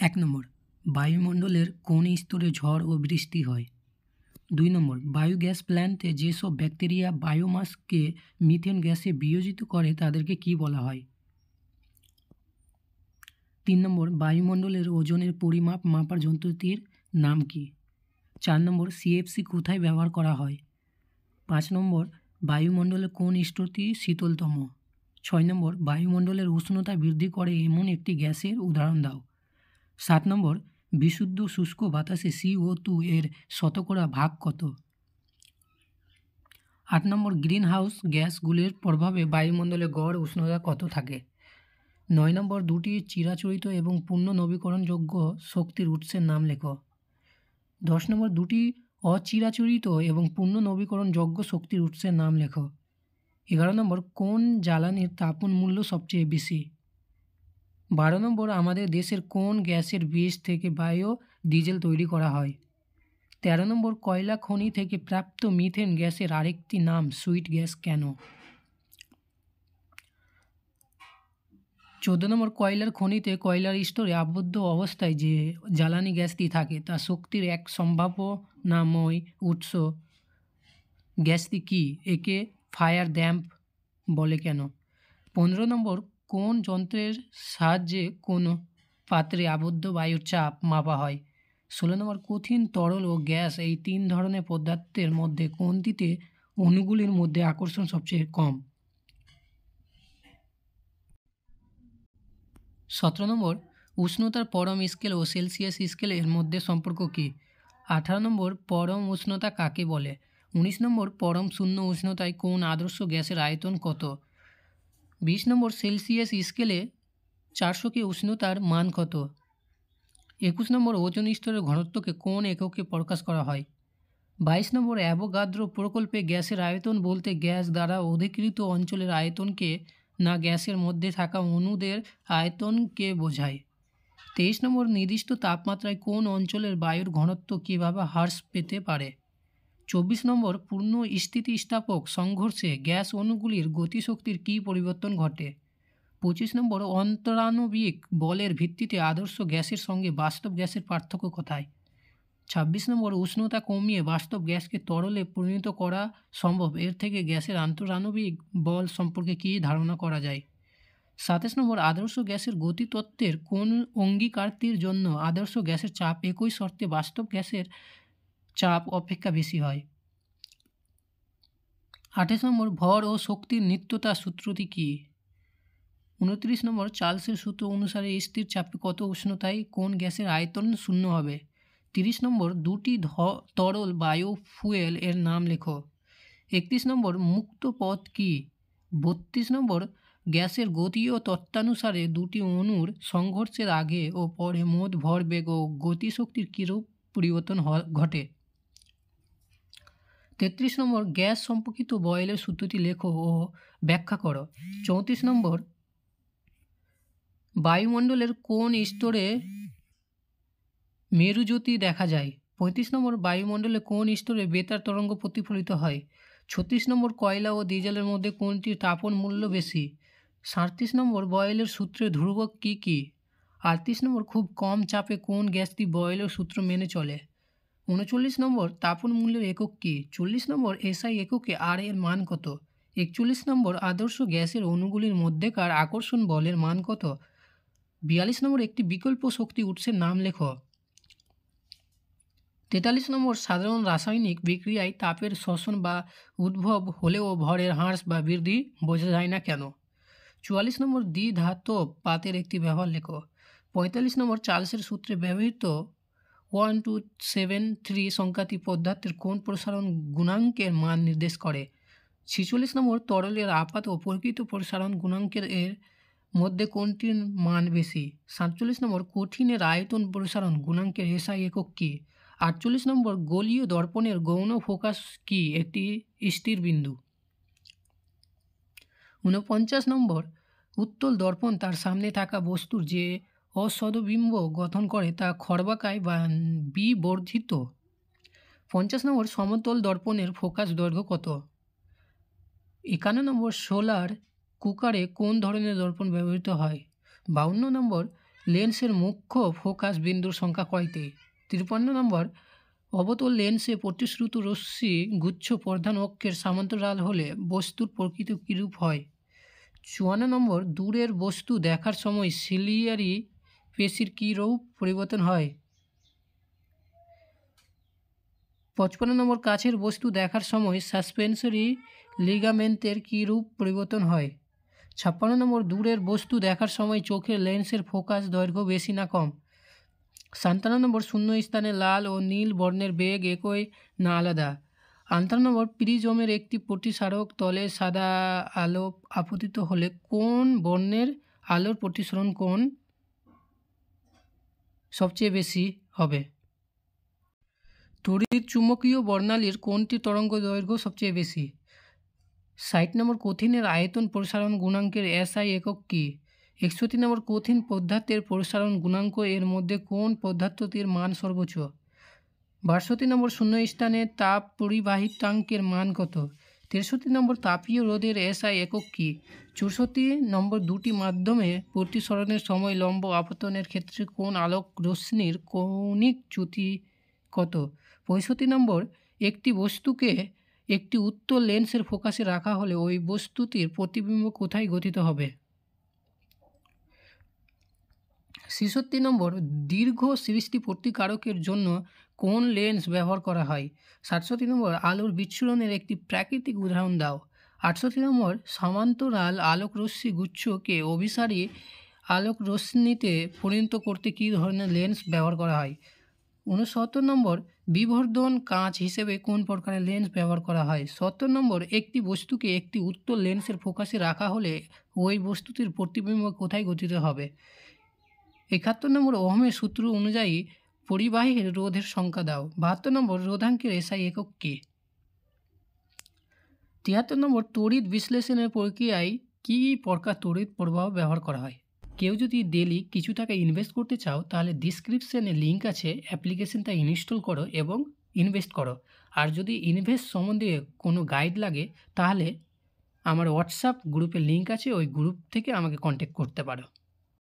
1 নম্বর, বায়ুমণ্ডলের কোন স্তরে ঝড় ও বৃষ্টি হয়? 2 নম্বর, বায়োগ্যাস প্ল্যান্টে যেসব ব্যাকটেরিয়া বায়োমাসকে মিথেন গ্যাসে বিয়োজিত করে তাদেরকে কি বলা হয়? 3 নম্বর, বায়ুমণ্ডলের ওজনের পরিমাপ মাপার যন্ত্রটির নাম কি? 4 নম্বর, সিএফসি কোথায় ব্যবহার করা হয়? 5 নম্বর, বায়ুমণ্ডলের কোন স্তরটি শীতলতম? 6 নম্বর, বায়ুমণ্ডলের উষ্ণতা বৃদ্ধি করে এমন একটি গ্যাসের উদাহরণ দাও। 7 নম্বর, বিশুদ্ধ শুষ্ক বাতাসে CO2 এর শতকরা ভাগ কত? 8 নম্বর, গ্রিন হাউস গ্যাসগুলির প্রভাবে বায়ুমণ্ডলে গড় উষ্ণতা কত থাকে? 9 নম্বর, দুটি চিরাচরিত এবং পূর্ণ নবীকরণযোগ্য শক্তির উৎসের নাম লেখো। 10 নম্বর, দুটি অচিরাচরিত এবং পূর্ণ নবীকরণযোগ্য শক্তির উৎসের নাম লেখো। 11 নম্বর, কোন জ্বালানির তাপন মূল্য সবচেয়ে বেশি? 12 নম্বর, আমাদের দেশের কোন গ্যাসের বীজ থেকে বায়ো ডিজেল তৈরি করা হয়? 13 নম্বর, কয়লা খনি থেকে প্রাপ্ত মিথেন গ্যাসের আরেকটি নাম সুইট গ্যাস কেন? 14 নম্বর, কয়লার খনিতে কয়লার স্তরে আবদ্ধ অবস্থায় যে জ্বালানি গ্যাসটি থাকে তা শক্তির এক সম্ভাবনাময় উৎস। গ্যাসটি কি? একে ফায়ার ড্যাম্প বলে কেন? 15 নম্বর, কোন যন্ত্রের সাহায্যে কোনো পাত্রে আবদ্ধ বায়ুর চাপ মাপা হয়? 16 নম্বর, কঠিন, তরল ও গ্যাস এই 3 ধরনের পদার্থের মধ্যে কোনটিতে অণুগুলির মধ্যে আকর্ষণ সবচেয়ে কম? 17 নম্বর, উষ্ণতার পরম স্কেল ও সেলসিয়াস স্কেলের মধ্যে সম্পর্ক কী? 18 নম্বর, পরম উষ্ণতা কাকে বলে? 19 নম্বর, পরম শূন্য উষ্ণতায় কোন আদর্শ গ্যাসের আয়তন কত? 20 নম্বর, সেলসিয়াস স্কেলে 400 কে উষ্ণতার মান কত? 21 নম্বর, ওজোন স্তরের ঘনত্বকে কোন এককে প্রকাশ করা হয়? 22 নম্বর, অ্যাভোগাদ্রো প্রকল্পে গ্যাসের আয়তন বলতে গ্যাস দ্বারা অধিকৃত অঞ্চলের আয়তনকে না গ্যাসের মধ্যে থাকা অণুদের আয়তনকে বোঝায়। 23 নম্বর, নির্দিষ্ট তাপমাত্রায় কোন অঞ্চলের বায়ুর ঘনত্ব কীভাবে হ্রাস পেতে পারে? 24 নম্বর, পূর্ণ স্থিতিস্থাপক সংঘর্ষে গ্যাস অণুগুলির গতিশক্তির কী পরিবর্তন ঘটে? 25 নম্বর, অন্তরাণবিক বলের ভিত্তিতে আদর্শ গ্যাসের সঙ্গে বাস্তব গ্যাসের পার্থক্য কোথায়? 26 নম্বর, উষ্ণতা কমিয়ে বাস্তব গ্যাসকে তরলে পরিণত করা সম্ভব, এর থেকে গ্যাসের আন্তরাণবিক বল সম্পর্কে কী ধারণা করা যায়? 27 নম্বর, আদর্শ গ্যাসের গতিতত্ত্বের কোন অঙ্গীকারটির জন্য আদর্শ গ্যাসের চাপ একই শর্তে বাস্তব গ্যাসের চাপ অপেক্ষা বেশি হয়? 28 নম্বর, ভর ও শক্তির নিত্যতা সূত্রটি কী? 29 নম্বর, চার্লসের সূত্র অনুসারে স্থির চাপে কত উষ্ণতায় কোন গ্যাসের আয়তন শূন্য হবে? 30 নম্বর, দুটি তরল বায়ো ফুয়েল এর নাম লেখো। 31 নম্বর, মুক্ত পথ কী? 32 নম্বর, গ্যাসের গতীয় তত্ত্বানুসারে দুটি অণুর সংঘর্ষের আগে ও পরে মোট ভরবেগ ও গতিশক্তির কীরূপ পরিবর্তন ঘটে? 33 নম্বর, গ্যাস সম্পর্কিত বয়েলের সূত্রটি লেখো ও ব্যাখ্যা করো। 34 নম্বর, বায়ুমণ্ডলের কোন স্তরে মেরুজ্যোতি দেখা যায়? 35 নম্বর, বায়ুমণ্ডলে কোন স্তরে বেতার তরঙ্গ প্রতিফলিত হয়? 36 নম্বর, কয়লা ও ডিজেলের মধ্যে কোনটির তাপন মূল্য বেশি? 37 নম্বর, বয়েলের সূত্রের ধ্রুবক কী কী? 38 নম্বর, খুব কম চাপে কোন গ্যাসটি বয়েলের সূত্র মেনে চলে? 39 নম্বর, তাপন মূল্যের একক কী? 40 নম্বর, এসআই এককে আর এর মান কত? 41 নম্বর, আদর্শ গ্যাসের অণুগুলির মধ্যেকার আকর্ষণ বলের মান কত? 42 নম্বর, একটি বিকল্প শক্তি উৎসের নাম লেখো। 43 নম্বর, সাধারণ রাসায়নিক বিক্রিয়ায় তাপের শোষণ বা উদ্ভব হলেও ভরের হ্রাস বা বৃদ্ধি বোঝা যায় না কেন? 44 নম্বর, দ্বিধাতব পাতের একটি ব্যবহার লেখো। 45 নম্বর, চার্লসের সূত্রে ব্যবহৃত 1273 সংখ্যাটি পদার্থের কোন প্রসারণ গুণাঙ্কের মান নির্দেশ করে? 46 নম্বর, তরলের আপাত ও প্রকৃত প্রসারণ গুণাঙ্কের এর মধ্যে কোনটির মান বেশি? 47 নম্বর, কঠিনের আয়তন প্রসারণ গুণাঙ্কের এসআই একক কী? 48 নম্বর, গোলীয় দর্পণের গৌণ ফোকাস কি একটি স্থির বিন্দু? 49 নম্বর, উত্তল দর্পণ তার সামনে থাকা বস্তুর যে অসদবিম্ব গঠন করে তা খর্বাকায় বা বিবর্ধিত। 50 নম্বর, সমতল দর্পণের ফোকাস দৈর্ঘ্য কত? 51 নম্বর, সোলার কুকারে কোন ধরনের দর্পণ ব্যবহৃত হয়? 52 নম্বর, লেন্সের মুখ্য ফোকাস বিন্দুর সংখ্যা কয়টি? 53 নম্বর, অবতল লেন্সে প্রতিশ্রুত রশ্মি গুচ্ছ প্রধান অক্ষের সমান্তরাল হলে বস্তুর প্রকৃতি কীরূপ হয়? 54 নম্বর, দূরের বস্তু দেখার সময় সিলিয়ারি পেশির কী রূপ পরিবর্তন হয়? 55 নম্বর, কাছের বস্তু দেখার সময় সাসপেনসরি লিগামেন্টের কী রূপ পরিবর্তন হয়? 56 নম্বর, দূরের বস্তু দেখার সময় চোখের লেন্সের ফোকাস দৈর্ঘ্য বেশি না কম? 57 নম্বর, শূন্য স্থানে লাল ও নীল বর্ণের বেগ একই না আলাদা? 58 নম্বর, প্রিজমের একটি প্রতিসারক তলে সাদা আলো আপতিত হলে কোন বর্ণের আলোর প্রতিসরণ কোণ সবচেয়ে বেশি হবে? তড়িৎ চুম্বকীয় বর্ণালীর কোনটি তরঙ্গ দৈর্ঘ্য সবচেয়ে বেশি? 60 নম্বর, কঠিনের আয়তন প্রসারণ গুণাঙ্কের SI একক কী? 61 নম্বর, কঠিন পদার্থের প্রসারণ গুণাঙ্ক এর মধ্যে কোন পদার্থটির মান সর্বোচ্চ? 62 নম্বর, শূন্যস্থানে তাপ পরিবাহিতাঙ্কের মান কত? 63 নম্বর, তাপীয় রোধের SI একক কী? 64 নম্বর, দুটি মাধ্যমে প্রতিসরণের সময় লম্ব আপতনের ক্ষেত্রে কোন আলোক রশ্মির কৌণিক চ্যুতি কত? 65 নম্বর, একটি বস্তুকে একটি উত্তল লেন্সের ফোকাসে রাখা হলে ওই বস্তুটির প্রতিবিম্ব কোথায় গঠিত হবে? 66 নম্বর, দীর্ঘ সৃষ্টি প্রতিকারকের জন্য কোন লেন্স ব্যবহার করা হয়? 67 নম্বর, আলোর বিচ্ছুরণের একটি প্রাকৃতিক উদাহরণ দাও। 68 নম্বর, সমান্তরাল আলোক রশ্মি গুচ্ছকে অভিসারী আলোক রশ্মিতে পরিণত করতে কী ধরনের লেন্স ব্যবহার করা হয়? 69 নম্বর, বিবর্ধন কাঁচ হিসেবে কোন প্রকারের লেন্স ব্যবহার করা হয়? 70 নম্বর, একটি বস্তুকে একটি উত্তল লেন্সের ফোকাসে রাখা হলে ওই বস্তুটির প্রতিবিম্ব কোথায় গঠিত হবে? 71 নম্বর, ওহমের সূত্র অনুযায়ী পরিবাহী রোধের সংখ্যা দাও। 72 নম্বর, রোধাঙ্কের SI একক কী? 73 নম্বর, তড়িৎ বিশ্লেষণের প্রক্রিয়ায় কী প্রকার তড়িৎ প্রবাহ ব্যবহার করা হয়? কেউ যদি ডেলি কিছু টাকা ইনভেস্ট করতে চাও তাহলে ডিসক্রিপশানে লিঙ্ক আছে, অ্যাপ্লিকেশনটা ইনস্টল করো এবং ইনভেস্ট করো। আর যদি ইনভেস্ট সম্বন্ধে কোনো গাইড লাগে তাহলে আমার হোয়াটসঅ্যাপ গ্রুপে লিঙ্ক আছে, ওই গ্রুপ থেকে আমাকে কন্ট্যাক্ট করতে পারো।